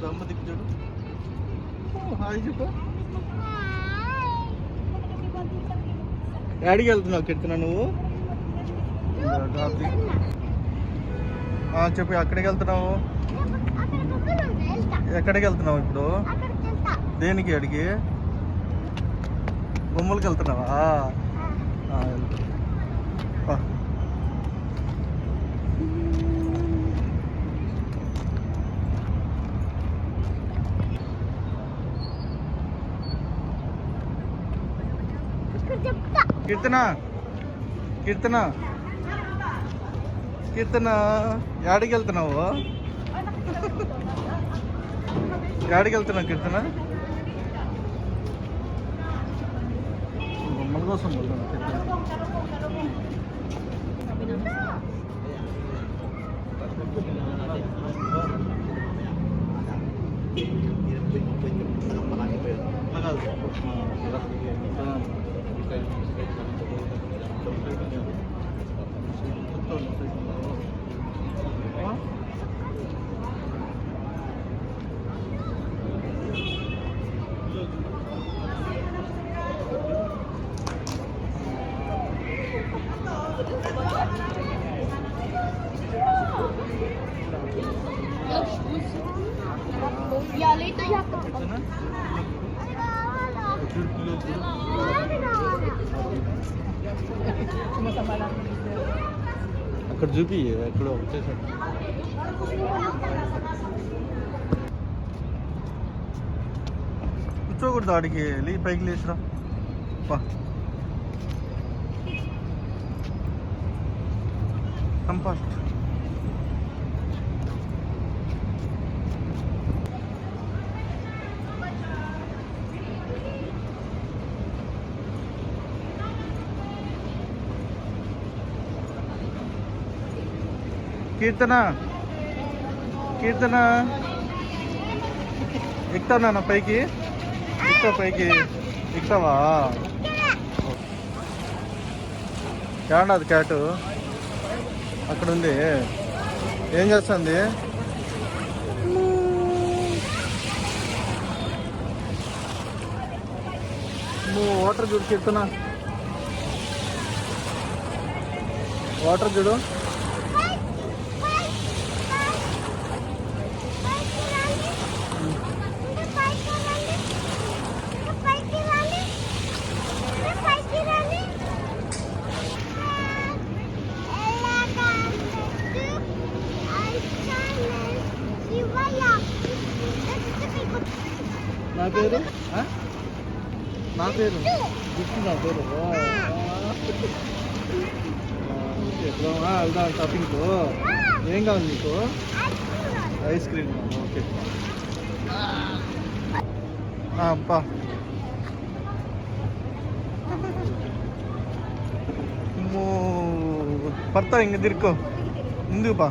దమ్మ దిక్కు చూడు. హాయ్ చెప్పు. ఎక్కడికి వెళ్తున్నావు కీర్తన నువ్వు? చెప్పు ఎక్కడికి వెళ్తున్నావు? ఎక్కడికి వెళ్తున్నావు ఇప్పుడు? దేనికి? అడిగి బొమ్మలకి వెళ్తున్నావా? కీర్తన కీర్తన కీర్తన యాడికి వెళ్తున్నావు? యాడికి వెళ్తున్నావు కీర్తన? బొమ్మల కోసం వెళ్తున్నావు కీర్తన. అక్కడ చూపి ఎక్కడో వచ్చేసాడు. కూర్చోకూడదు ఆడికి. పైకి లేచిరా. కంపాస్ట్ కీర్తన కీర్తన ఎక్కుతానా పైకి? పైకి ఎక్కుతావా? ఏమన్నా అది క్యాటు అక్కడ ఉంది. ఏం చేస్తుంది? నువ్వు వాటర్ చూడు కీర్తన. వాటర్ చూడు. నా పేరు విష్ణు. నా పేరు వెళ్దాం షాపింగ్కు. ఏం కావాలి నీకు? Ice cream. ఓకే అప్పా. పడతా ఇంక తిరుక్కో ముందుకు పా.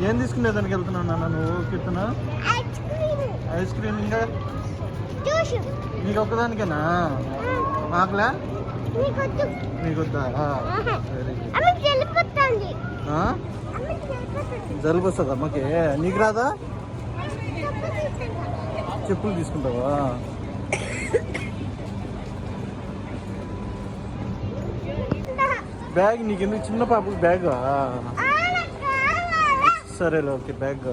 ఏం తీసుకునేదానికి వెళ్తున్నావు నాన్న నువ్వు కీర్తన? Ice cream. ఇంకా నీకు ఒక్కదానికేనా? మాకులా నీకొద్దా? జలుబు వస్తుంది అమ్మకి. నీకు రాదా? చెప్పులు తీసుకుంటావా? బ్యాగ్ నీకు ఎందుకు? చిన్న పాపకి బ్యాగ్. సరేలే ఓకే. బ్యాగ్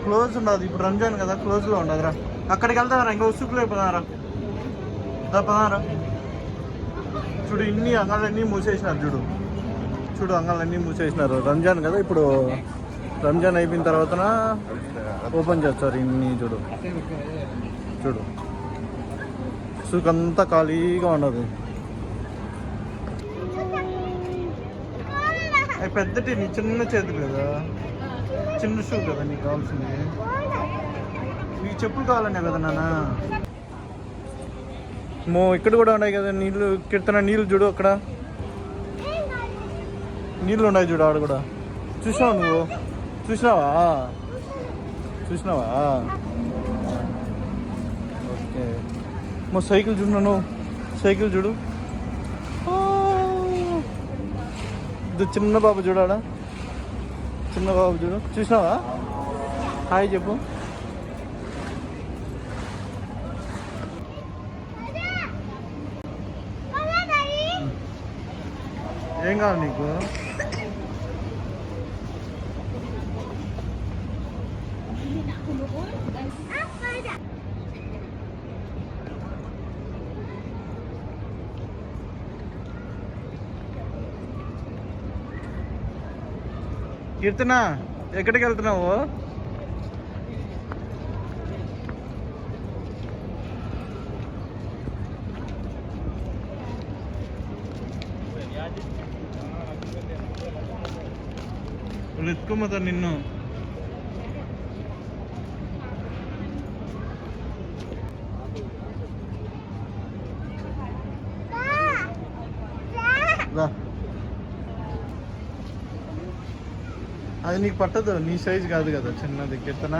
క్లోజ్ ఉండదు ఇప్పుడు. రంజాన్ కదా క్లోజ్లో ఉండదురా. అక్కడికి వెళ్తారా? ఇంకా ఉసుకులో అయిపోతారా? పదారా. చూడు ఇన్ని అంగాలన్నీ మూసేసినారు. చూడు అంగాలన్నీ మూసేసినారు. రంజాన్ కదా ఇప్పుడు. రంజాన్ అయిపోయిన తర్వాత ఓపెన్ చేస్తారు ఇన్ని. చూడు సుకంతా ఖాళీగా ఉండదు. అవి పెద్దటి నీ చిన్న చేతులు కదా, చిన్న షూ కదా నీకు కావాల్సింది. నీకు చెప్పులు కావాలనే కదా నాన్న. ఇక్కడ కూడా ఉన్నాయి కదా నీళ్ళు. కీర్తన నీళ్ళు చూడు. అక్కడ నీళ్ళు ఉన్నాయి చూడు. ఆడ కూడా చూసినావు నువ్వు? చూసినావా? ఓకే. సైకిల్ చూడు. సైకిల్ చూడు. ఇది చిన్న బాబు చూడాడా, చిన్న బాబు చూడు, చూసినావా? హాయ్ చెప్పు. ఏం కావాలి నీకు? కీర్తన ఎక్కడికి వెళ్తున్నావు? వాళ్ళు ఎత్తుకోమతారు నిన్ను. అది నీకు పట్టదు, నీ సైజ్ కాదు కదా, చిన్నది. కీర్తన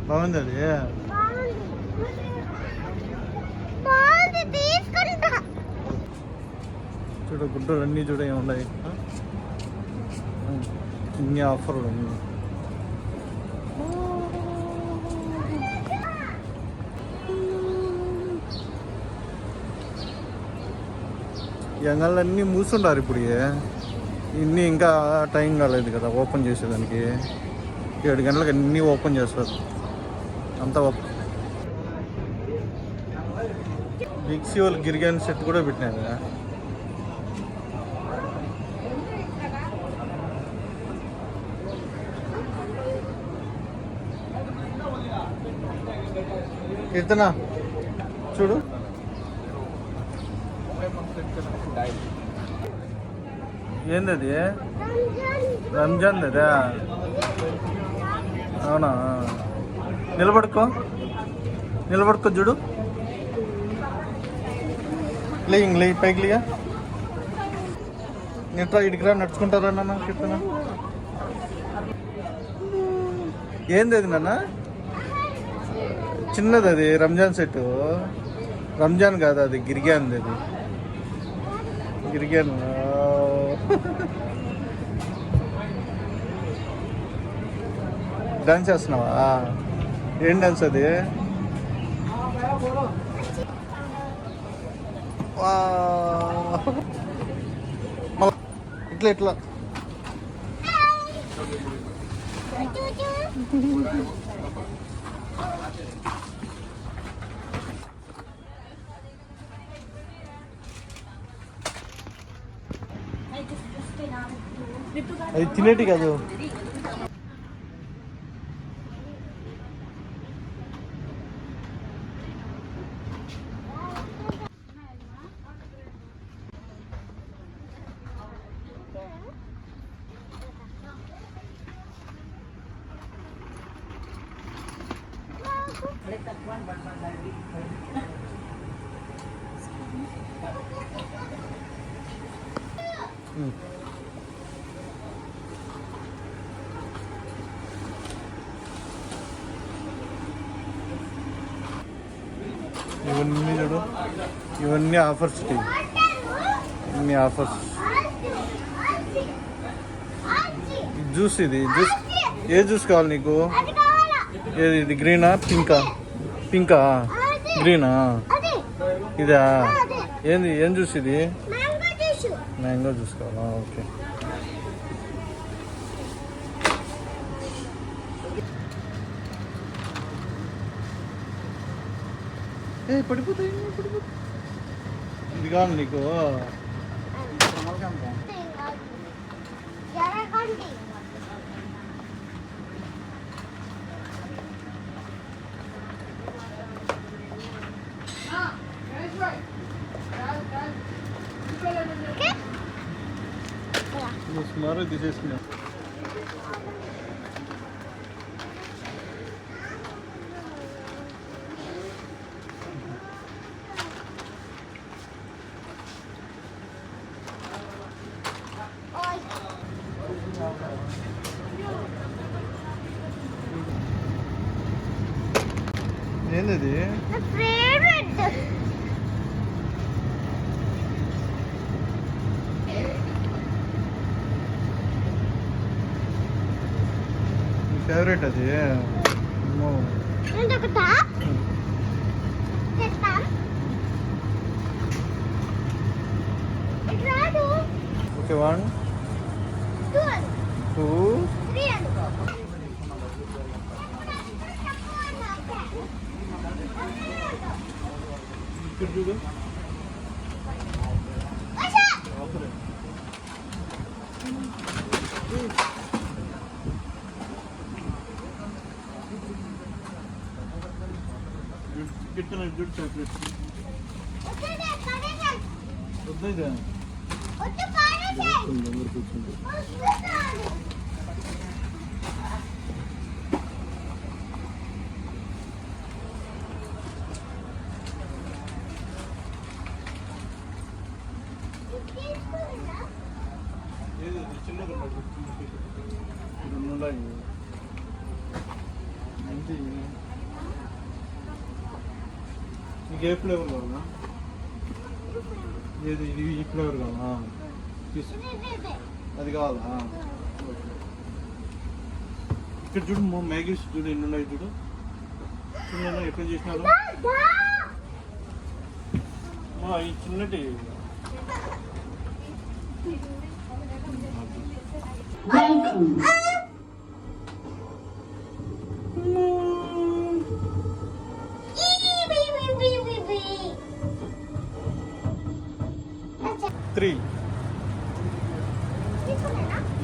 బాగుంది అది. చూడ గుడ్డలు అన్నీ చూడ ఏమున్నాయి, ఇన్ని ఆఫర్లు అన్నీ. ఈ అంగళ్ళన్నీ మూసుండారు ఇప్పుడు. ఇన్ని ఇంకా టైం కాలేదు కదా ఓపెన్ చేసేదానికి. 7 గంటలకు అన్నీ ఓపెన్ చేస్తారు అంతా. బిగ్ సి వాళ్ళు గిరిగాని సెట్ కూడా పెట్టినారు. కీర్తన చూడు, ఏంది అది? రంజాన్ అదా? అవునా? నిలబడుకో చూడు. లే పైకి లేగా. ఎట్లా ఇడికిరా నడుచుకుంటారా నాన్న? కీర్తన ఏంది అది నాన్న? చిన్నది అది, రంజాన్ సెట్. రంజాన్ కాదు అది, గిరిగాన్. అది గిరిగాన్. డాన్స్ చేస్తున్నావా? ఏం డాన్స్ అది? ఇట్లా అది తినేటి కాదు. ఇవన్నీ చూడు, ఇవన్నీ ఆఫర్స్. ఇన్ని ఆఫర్స్. జ్యూస్, ఇది జ్యూస్. ఏ జ్యూస్ కావాలి నీకు? ఏది ఇది? గ్రీనా పింకా గ్రీనా? ఇదా? ఏంది? ఏం జ్యూస్ ఇది? మ్యాంగో జ్యూస్ కావాలా? ఓకే. పడిపోతాయి. ఇది కావాలి నీకు? సుమారు తీసేసుకున్నా. ఏంది అది? ఫేవరెట్ అది. ఓకే 1 2 ఇక్కడ చూడు. కిట్టన జుట్టు చాక్లెట్ వద్దా? కూర్చుంది. చిన్నగా నీకు ఏ ఫ్లేవర్ కావాలా? ఏది ఇది ఈ ఫ్లేవర్ కావాలా? అది కావాలా? ఇక్కడ చూడు మ్యాగీస్ చూడు ఎన్ని ఉన్నాయి చూడు. చిన్న ఎక్కడ చేసినారు ఈ చిన్నటి.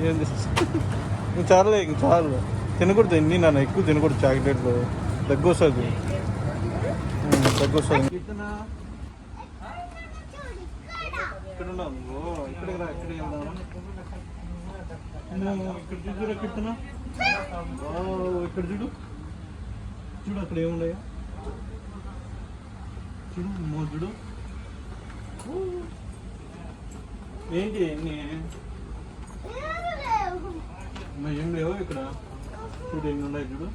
ఏంది చాలే ఇంక చాలు. తినకూడదు ఎన్ని నాన్న, ఎక్కువ తినకూడదు చాక్లెట్లు. దగ్గు వస్తుంది. ఇక్కడ ఉన్నావు నువ్వు. ఇక్కడికి రా. ఇక్కడికి వెళ్దాం. ఇక్కడ చూడు. కిట్టనా ఇక్కడ చూడు. చూడు అక్కడ ఏమున్నాయో చూడు. చూడు ఏంటి ఎన్ని ఏం లేవు ఇక్కడ. చూడు ఎన్ని ఉన్నాయి చూడు.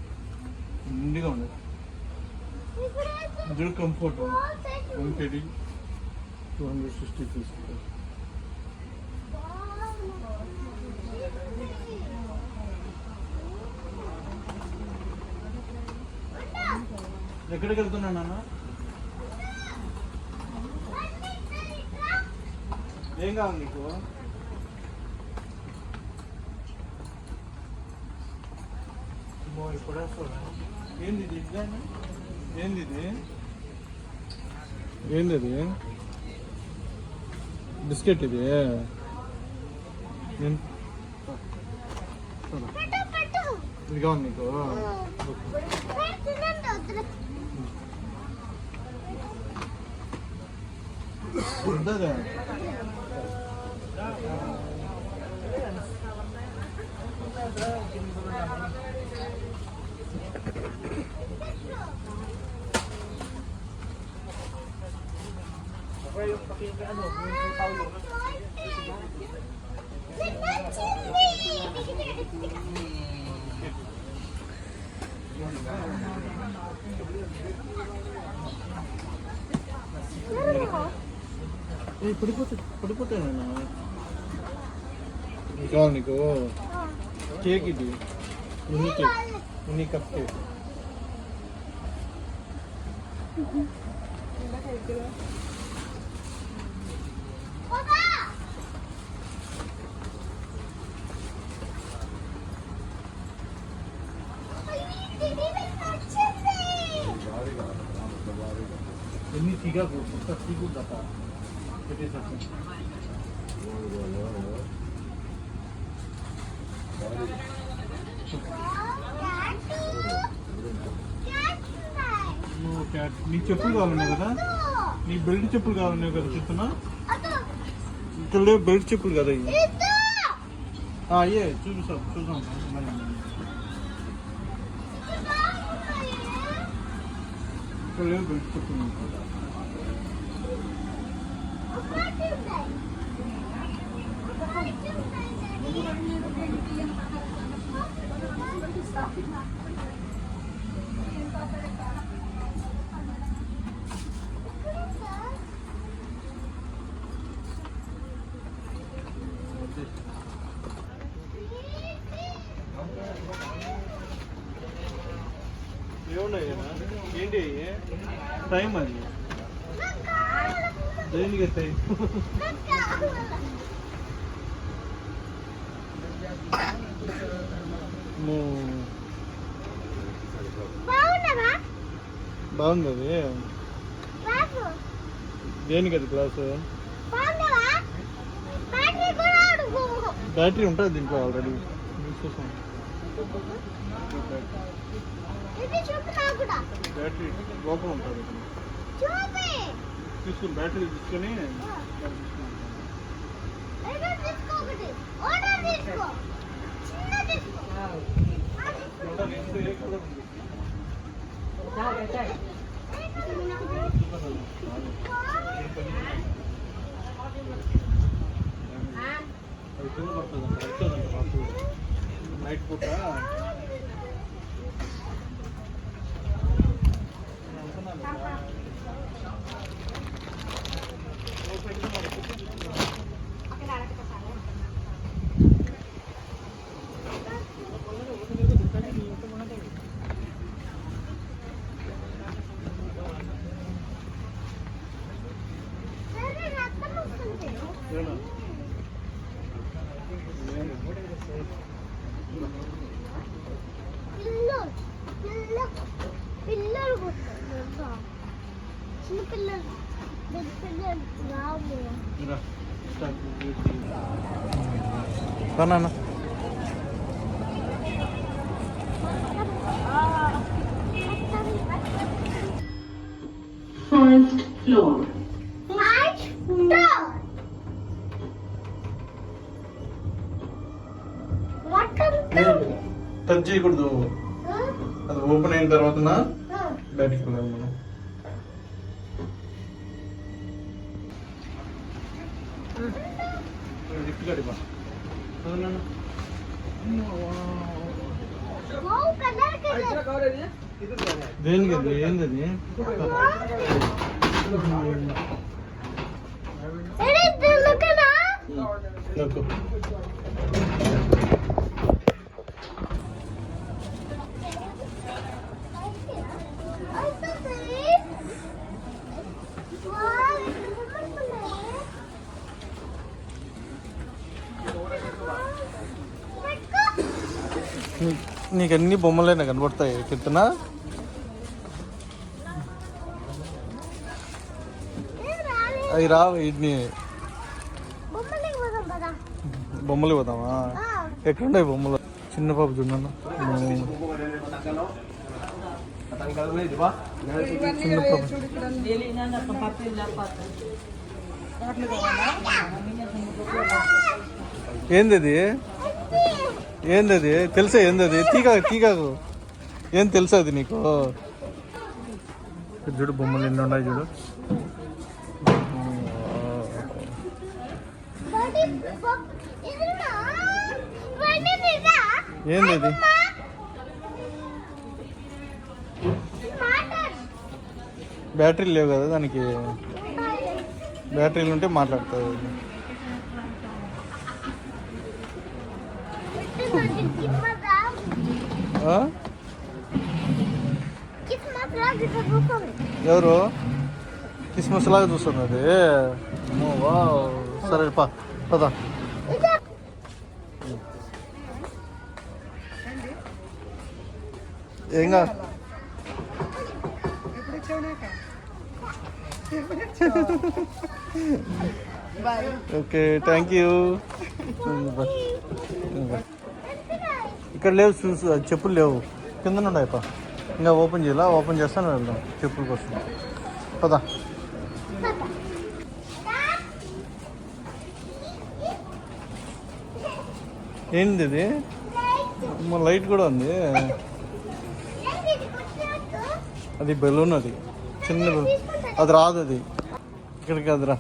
నిండిగా ఉన్నాయి చూడు. కంఫర్ట్ 130 260 తీసుకుంటా. ఎక్కడికి వెళ్తున్నా నాన్న? ఏం కావాలి నీకు? ఇప్పుడు ఏంది ఇది? ఏంది ఇది? ఏంది అది? బిస్కెట్ ఇది. ఇది కావాలి నీకు? ఉందా? పడిపోతాను. కావాలి నీకు? కేక్ ఇది. Mini cake. Mini cup cake. ఎన్ని తీగా తీగుందా పెట్టేసాను. నీకు చెప్పులు కావాలన్నావు కదా? నీ బెల్ట్ చెప్పులు కావాలన్నావు కదా? చెప్తున్నా ఇక్కడ లేవు బెల్ట్ చెప్పులు కదా ఇవి. అయ్యే చూసాం ఇక్కడ లేవు బెల్ట్ చెప్పులు. ఏంటి టైం అది దేనికి టైం బాగుంది అది దేనికి అది క్లాసు బ్యాటరీ ఉంటుంది దీంట్లో ఆల్రెడీ బ్యాటరీ లోపల ఉంటుంది తీసుకుని బ్యాటరీ తీసుకొని నైట్ పూట Mana? First floor. టచ్ చేయకూడదు అది ఓపెన్ అయిన తర్వాత బయటికి వెళ్ళాలి మనం లిఫ్ట్ గడిపా దేనికి అది ఏంది నీకు అన్ని బొమ్మలైనా కనబడతాయి కీర్తన అవి రావు వీటిని బొమ్మలు పోతామా ఎట్లుంటాయి బొమ్మలు చిన్న పాప చూడన్న చిన్న పాప ఏంది ఏందది తెలుసా ఏందది తీకాకు ఏం తెలుసా అది నీకు చూడు బొమ్మలు ఎన్ని ఉన్నాయి చూడు ఏంది బ్యాటరీలు లేవు కదా దానికి బ్యాటరీలు ఉంటే మాట్లాడుతుంది ఎవరు క్రిస్మస్ లాగా చూస్తుంది అది సరే పదా ఏంగా ఓకే థ్యాంక్ యూ ఇక్కడ లేవు షూస్ చెప్పులు లేవు కింద ఉన్నాయిపా ఇంకా ఓపెన్ చేయాలా ఓపెన్ చేస్తాను వెళ్దాం చెప్పుల కోసం పదా ఏంది ఇది లైట్ కూడా ఉంది అది బెలూన్ అది చిన్న బెలూన్ అది రాదు అది ఇక్కడికి అదిరా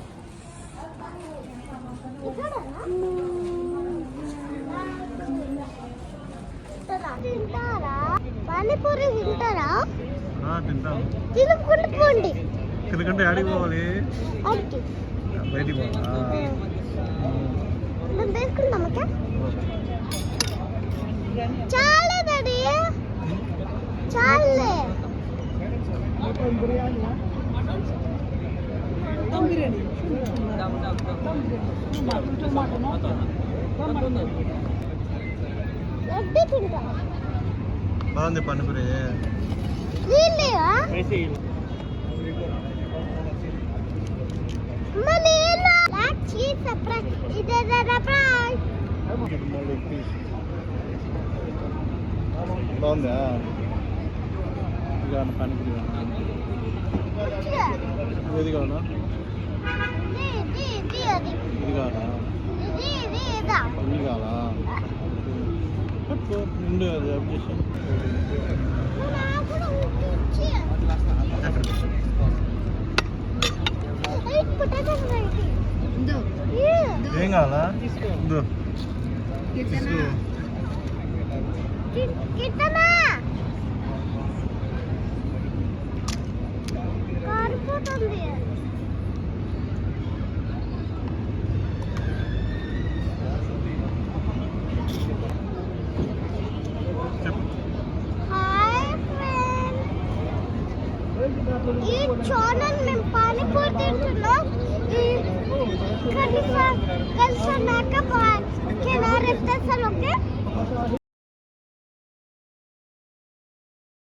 ఎందుకంటే ఆడికి పోవాలి బయటికి పోవాలా చాలే డాడీ చాలే ఎడ్డి తింటా బాగుంది పానీపూరి నీళ్ళేయా అమ్మ నీళ్ళు లాక్ చీజ్ సర్ప్రైజ్ ఇదే సర్ప్రైజ్ బాగుందా ఇక పానీపూరి ఏది కావాలా ఇది కావాలా ఇవి కావాలా ఉండు అది అప్డేషన్ ఏం కావాలా ఉండు తీసుకో కిట్టనా కారిపోతుంది హాయ్ ఫ్రెండ్ ఈ ఛానల్ మేము పానీపూరి తింటున్నాం కలిసి నాక ఓకే నా రెప్టేషన్ ఓకే